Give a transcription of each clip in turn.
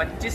25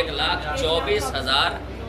1,24,000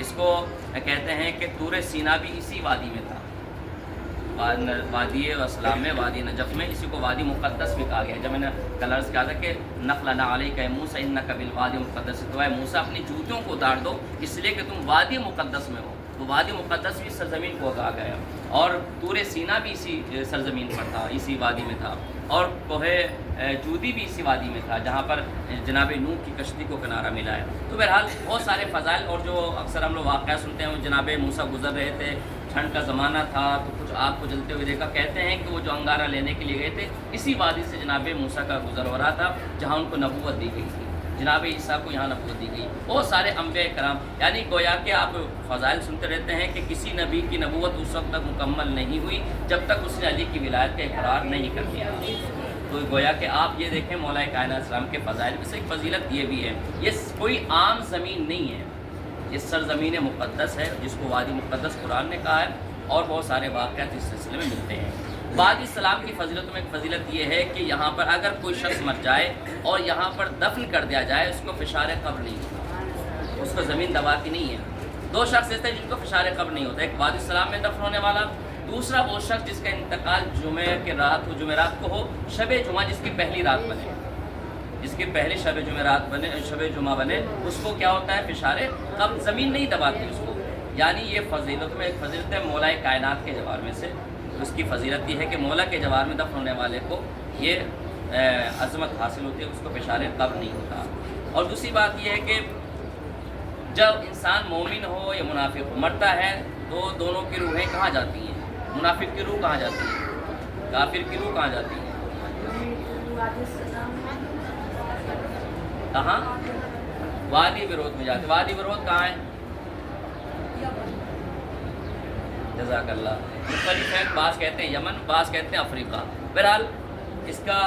اس کو کہتے ہیں کہ طور سینا بھی اسی وادی میں تھا، وادی اسلام میں، وادی نجف میں، اسی کو وادی مقدس بھی کہا گیا. جب میں نے کل عرض کہا تھا کہ نخلنا علیک اے موسیٰ انک بالوادی المقدس، تو اے موسیٰ اپنی جوتوں کو اتار دو اس لیے کہ تم وادی مقدس میں ہو. تو وادی مقدس بھی سرزمین کو کہا گیا، اور طور سینا بھی اسی سرزمین پر تھا، اسی وادی میں تھا، اور کوہ جودی بھی اسی وادی میں تھا جہاں پر جناب نوح کی کشتی کو کنارہ ملا ہے. تو بہرحال بہت سارے فضائل، اور جو اکثر ہم لوگ واقعہ سنتے ہیں، جناب موسیٰ گزر رہے تھے، ٹھنڈ کا زمانہ تھا تو کچھ آگ کو جلتے ہوئے دیکھا. کہتے ہیں کہ وہ جو انگارہ لینے کے لیے گئے تھے اسی وادی سے جناب موسیٰ کا گزر ہو رہا تھا جہاں ان کو نبوت دی گئی تھی، جناب عیسیٰ کو یہاں نبوت دی گئی. بہت سارے انبیاء کرام، یعنی گویا کہ آپ فضائل سنتے رہتے ہیں کہ کسی نبی کی نبوت اس وقت تک مکمل نہیں ہوئی جب تک اس نے علی کی ولایت کا اقرار نہیں کر دیا. تو گویا کہ آپ یہ دیکھیں مولا کائنات السلام کے فضائل میں سے ایک فضیلت یہ بھی ہے، یہ کوئی عام زمین نہیں ہے، یہ سرزمین مقدس ہے جس کو وادی مقدس قرآن نے کہا ہے، اور بہت سارے واقعات اس سلسلے میں ملتے ہیں. وادی سلام کی فضیلتوں میں ایک فضیلت یہ ہے کہ یہاں پر اگر کوئی شخص مر جائے اور یہاں پر دفن کر دیا جائے اس کو فشار قبر نہیں ہوتا، اس کو زمین دباتی نہیں ہے. دو شخص ایسے ہیں جن کو فشار قبر نہیں ہوتا، ایک وادی سلام میں دفن ہونے والا، دوسرا وہ شخص جس کا انتقال جمعرات کو ہو، شب جمعہ جس کی پہلی رات بنے، جس کی پہلی شب جمعہ بنے، اس کو کیا ہوتا ہے فشار قبر، زمین نہیں دباتی اس کو. یعنی یہ فضیلت میں ایک فضیلت ہے مولا کائنات کے جوار میں سے. اس کی فضیلت یہ ہے کہ مولا کے جوار میں دفن ہونے والے کو یہ عظمت حاصل ہوتی ہے، اس کو فشار قبر نہیں ہوتا. اور دوسری بات یہ ہے کہ جب انسان مومن ہو یا منافق ہو، مرتا ہے تو دونوں کی روحیں کہاں جاتی ہیں؟ منافق کی روح کہاں جاتی ہے؟ کافر کی روح کہاں جاتی ہے؟ کہاں؟ وادی برود میں جاتے. وادی برود کہاں ہے؟ جزاک اللہ. مختلف ہیں، بعض کہتے ہیں یمن، بعض کہتے ہیں افریقہ. بہرحال اس کا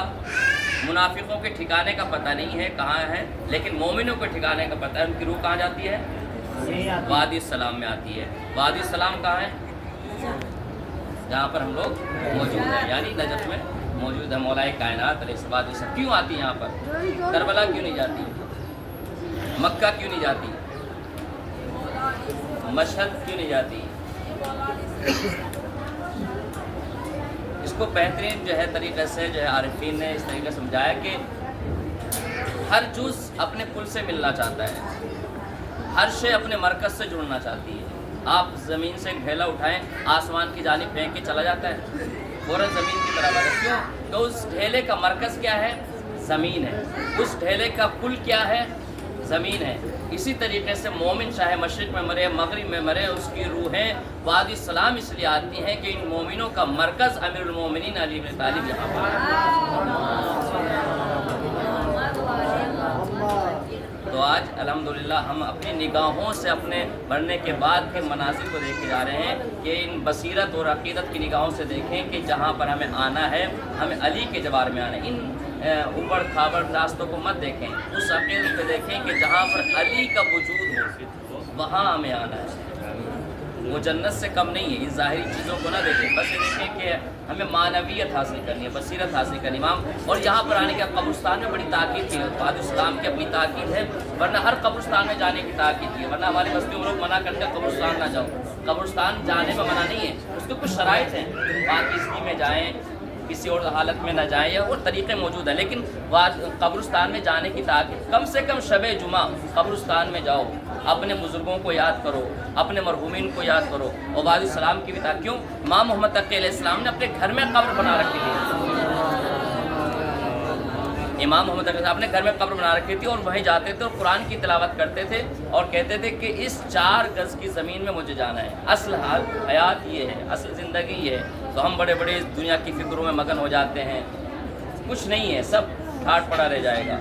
منافقوں کے ٹھکانے کا پتہ نہیں ہے کہاں ہے، لیکن مومنوں کے ٹھکانے کا پتہ ہے. ان کی روح کہاں جاتی ہے؟ وادی السلام میں آتی ہے. وادی السلام کہاں ہے؟ جہاں پر ہم لوگ موجود ہیں، یعنی نجف میں موجود ہے. مولا کائنات علیہ السلام کیوں آتی ہے یہاں پر؟ کربلا کیوں نہیں جاتی؟ مکہ کیوں نہیں جاتی؟ مشہد کیوں نہیں جاتی؟ اس کو بہترین جو ہے طریقے سے جو ہے عارفین نے اس طریقے سمجھایا کہ ہر جز اپنے کل سے ملنا چاہتا ہے، ہر شے اپنے مرکز سے جڑنا چاہتی ہے. آپ زمین سے ایک ڈھیلا اٹھائیں، آسمان کی جانب پھینک کے چلا جاتا ہے، فوراً زمین کی طرف آتا ہے. کیوں؟ تو اس ڈھیلے کا مرکز کیا ہے؟ زمین ہے. اس ڈھیلے کا کل کیا ہے؟ زمین ہے. اسی طریقے سے مومن چاہے مشرق میں مرے مغرب میں مرے، اس کی روحیں وادی السلام اس لیے آتی ہیں کہ ان مومنوں کا مرکز امیر المومنین علی بن طالب یہاں پر ہے. تو آج الحمدللہ ہم اپنی نگاہوں سے اپنے مرنے کے بعد کے مناظر کو دیکھے جا رہے ہیں کہ ان بصیرت اور عقیدت کی نگاہوں سے دیکھیں کہ جہاں پر ہمیں آنا ہے، ہمیں علی کے جوار میں آنا ہے. ان اوپر کھابڑ راستوں کو مت دیکھیں، اس عقیدت پہ دیکھیں کہ جہاں پر علی کا وجود ہو وہاں ہمیں آنا ہے. وہ جنت سے کم نہیں ہے. ان ظاہری چیزوں کو نہ دیکھیں، بس یہ دیکھیں کہ ہمیں معنویت حاصل کرنی ہے، بصیرت حاصل کرنی ہے. اور یہاں پر آنے کا قبرستان میں بڑی تاکید کی ہے، وادی السلام کی اپنی تاکید ہے، ورنہ ہر قبرستان میں جانے کی تاکید کی ہے. ورنہ ہماری بستیوں میں لوگ منع کرتے ہیں قبرستان نہ جاؤ. قبرستان جانے میں منع نہیں ہے، اس کے کچھ شرائط ہیں، پاکیزگی میں جائیں، کسی اور حالت میں نہ جائیں، یا اور طریقے موجود ہیں. لیکن قبرستان میں جانے کی تاکید، کم سے کم شب جمعہ قبرستان میں جاؤ، اپنے بزرگوں کو یاد کرو، اپنے مرحومین کو یاد کرو. اور وادی السلام کی بھی تاکید. کیوں؟ امام محمد تقی علیہ السلام نے اپنے گھر میں قبر بنا رکھی تھی. امام محمد تقی اپنے گھر میں قبر بنا رکھی تھی اور وہیں جاتے تھے اور قرآن کی تلاوت کرتے تھے اور کہتے تھے کہ اس 4 گز کی زمین میں مجھے جانا ہے. اصل حال حیات یہ ہے، اصل زندگی یہ ہے. تو ہم بڑے بڑے دنیا کی فکروں میں مگن ہو جاتے ہیں، کچھ نہیں ہے، سب ٹھاٹ پڑا رہ جائے گا.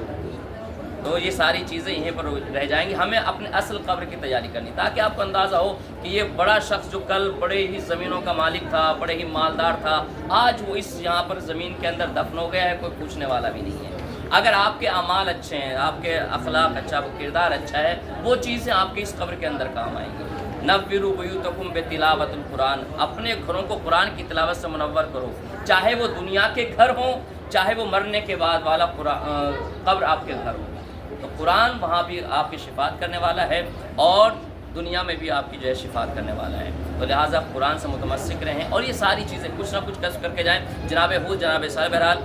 تو یہ ساری چیزیں یہیں پر رہ جائیں گی. ہمیں اپنے اصل قبر کی تیاری کرنی، تاکہ آپ کو اندازہ ہو کہ یہ بڑا شخص جو کل بڑے ہی زمینوں کا مالک تھا، بڑے ہی مالدار تھا، آج وہ اس یہاں پر زمین کے اندر دفن ہو گیا ہے، کوئی پوچھنے والا بھی نہیں ہے. اگر آپ کے اعمال اچھے ہیں، آپ کے اخلاق اچھا، کردار اچھا ہے، وہ چیزیں آپ کی اس قبر کے اندر کام آئیں گی. نوّروا بیوتکم بتلاوت القرآن، اپنے گھروں کو قرآن کی تلاوت سے منور کرو، چاہے وہ دنیا کے گھر ہوں، چاہے وہ مرنے کے بعد والا قبر آپ کے گھر ہو. تو قرآن وہاں بھی آپ کی شفاعت کرنے والا ہے. اور دنیا میں بھی آپ کی جو ہے شفاعت کرنے والا ہے. تو لہٰذا قرآن سے متمسک رہیں اور یہ ساری چیزیں کچھ نہ کچھ کسب کر کے جائیں. جناب ہود جناب صالح بہرحال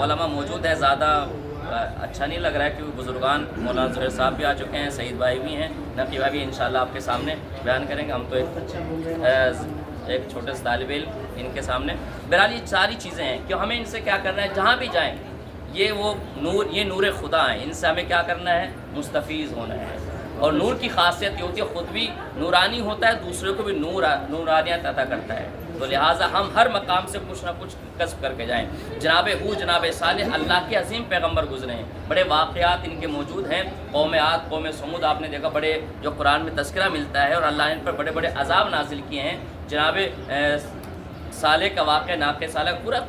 علماء موجود ہیں، زیادہ اچھا نہیں لگ رہا ہے کیونکہ بزرگان مولانا زہیر صاحب بھی آ چکے ہیں، سعید بھائی بھی ہیں، نقی بھائی بھی انشاءاللہ آپ کے سامنے بیان کریں گے. ہم تو ایک چھوٹے سے طالب علم ان کے سامنے. بہرحال یہ ساری چیزیں ہیں کہ ہمیں ان سے کیا کرنا ہے، جہاں بھی جائیں یہ وہ نور، یہ نور خدا ہیں، ان سے ہمیں کیا کرنا ہے، مستفیض ہونا ہے. اور نور کی خاصیت یہ ہوتی ہے خود بھی نورانی ہوتا ہے، دوسرے کو بھی نورانیت عطا کرتا ہے. تو لہٰذا ہم ہر مقام سے کچھ نہ کچھ کسب کر کے جائیں. جناب ہود جناب صالح اللہ کے عظیم پیغمبر گزرے ہیں، بڑے واقعات ان کے موجود ہیں. قوم عاد قوم سمود آپ نے دیکھا، بڑے جو قرآن میں تذکرہ ملتا ہے اور اللہ نے ان پر بڑے بڑے عذاب نازل کیے ہیں. جناب صالح کا واقعہ، ناقہ صالح کا پورا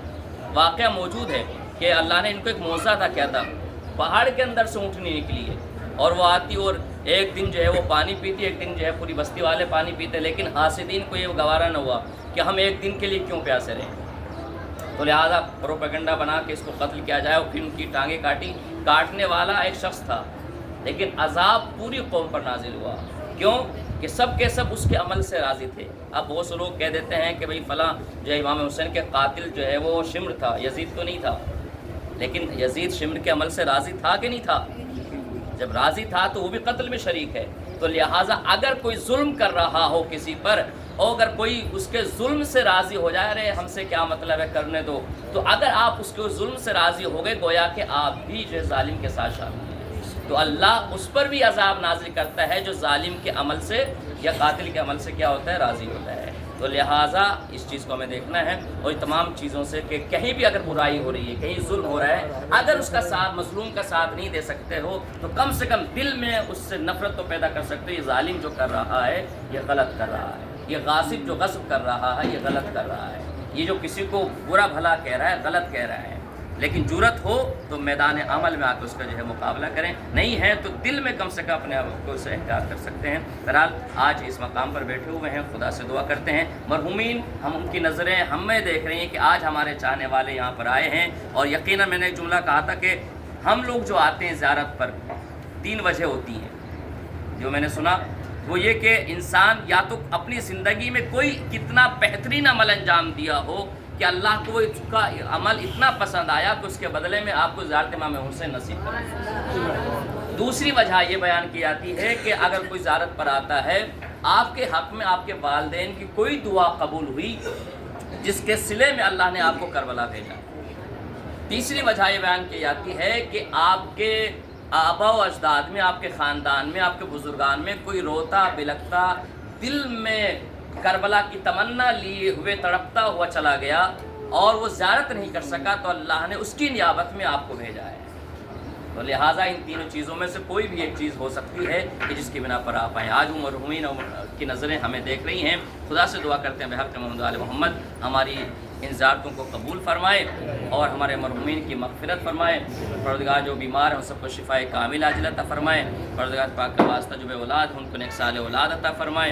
واقعہ موجود ہے کہ اللہ نے ان کو ایک معجزہ تھا، کیا تھا، پہاڑ کے اندر سے اونٹنی نکلی ہے اور وہ آتی اور ایک دن جو ہے وہ پانی پیتی، ایک دن جو ہے پوری بستی والے پانی پیتے، لیکن حاسدین کو یہ گوارا نہ ہوا کہ ہم ایک دن کے لیے کیوں پیاسے رہیں. تو لہٰذا پروپیگنڈا بنا کے اس کو قتل کیا جائے اور پھر ان کی ٹانگیں کاٹی. کاٹنے والا ایک شخص تھا لیکن عذاب پوری قوم پر نازل ہوا. کیوں کہ سب کے سب اس کے عمل سے راضی تھے. اب بہت سے لوگ کہہ دیتے ہیں کہ بھئی فلاں جو ہے امام حسین کے قاتل جو ہے وہ شمر تھا، یزید تو نہیں تھا. لیکن یزید شمر کے عمل سے راضی تھا کہ نہیں تھا؟ جب راضی تھا تو وہ بھی قتل میں شریک ہے. تو لہٰذا اگر کوئی ظلم کر رہا ہو کسی پر اور اگر کوئی اس کے ظلم سے راضی ہو جائے، ارے ہم سے کیا مطلب ہے، کرنے دو، تو اگر آپ اس کے ظلم سے راضی ہو گئے گویا کہ آپ بھی جو ہے ظالم کے ساتھ شامل ہیں. تو اللہ اس پر بھی عذاب نازل کرتا ہے جو ظالم کے عمل سے یا قاتل کے عمل سے کیا ہوتا ہے، راضی ہوتا ہے. تو لہٰذا اس چیز کو ہمیں دیکھنا ہے اور تمام چیزوں سے کہ کہیں بھی اگر برائی ہو رہی ہے، کہیں ظلم ہو رہا ہے، اگر اس کا ساتھ مظلوم کا ساتھ نہیں دے سکتے ہو تو کم سے کم دل میں اس سے نفرت تو پیدا کر سکتے ہو. یہ ظالم جو کر رہا ہے یہ غلط کر رہا ہے، یہ غاصب جو غصب کر رہا ہے یہ غلط کر رہا ہے، یہ جو کسی کو برا بھلا کہہ رہا ہے غلط کہہ رہا ہے. لیکن جرت ہو تو میدان عمل میں آ کے اس کا جو ہے مقابلہ کریں، نہیں ہے تو دل میں کم سے کم اپنے آپ کو سے احتیاط کر سکتے ہیں. بہرحال آج اس مقام پر بیٹھے ہوئے ہیں، خدا سے دعا کرتے ہیں مرحومین، ہم ان کی نظریں ہمیں دیکھ رہی ہیں کہ آج ہمارے چاہنے والے یہاں پر آئے ہیں. اور یقیناً میں نے ایک جملہ کہا تھا کہ ہم لوگ جو آتے ہیں زیارت پر 3 وجہ ہوتی ہیں جو میں نے سنا، وہ یہ کہ انسان یا تو اپنی زندگی میں کوئی کتنا بہترین عمل انجام دیا ہو کہ اللہ کو اس کا عمل اتنا پسند آیا کہ اس کے بدلے میں آپ کو زیارت امام حسین نصیب کرے. دوسری وجہ یہ بیان کی جاتی ہے کہ اگر کوئی زیارت پر آتا ہے، آپ کے حق میں آپ کے والدین کی کوئی دعا قبول ہوئی جس کے صلے میں اللہ نے آپ کو کربلا بھیجا. تیسری وجہ یہ بیان کی جاتی ہے کہ آپ کے آبا و اجداد میں، آپ کے خاندان میں، آپ کے بزرگان میں کوئی روتا بلکتا دل میں کربلا کی تمنا لیے ہوئے تڑپتا ہوا چلا گیا اور وہ زیارت نہیں کر سکا تو اللہ نے اس کی نیابت میں آپ کو بھیجا ہے. تو لہٰذا ان تینوں چیزوں میں سے کوئی بھی ایک چیز ہو سکتی ہے کہ جس کی بنا پر آپ آئیں. آج مرحومین کی نظریں ہمیں دیکھ رہی ہیں. خدا سے دعا کرتے ہیں بحق محمد آل محمد ہماری ان زیارتوں کو قبول فرمائے اور ہمارے مرحومین کی مغفرت فرمائے. پروردگار جو بیمار ہیں ان سب کو شفائے کامل عاجل عطا فرمائے. پروردگار پاک کا واسطہ جو بے اولاد ہیں ان کو نیک صالح اولاد عطا فرمائے.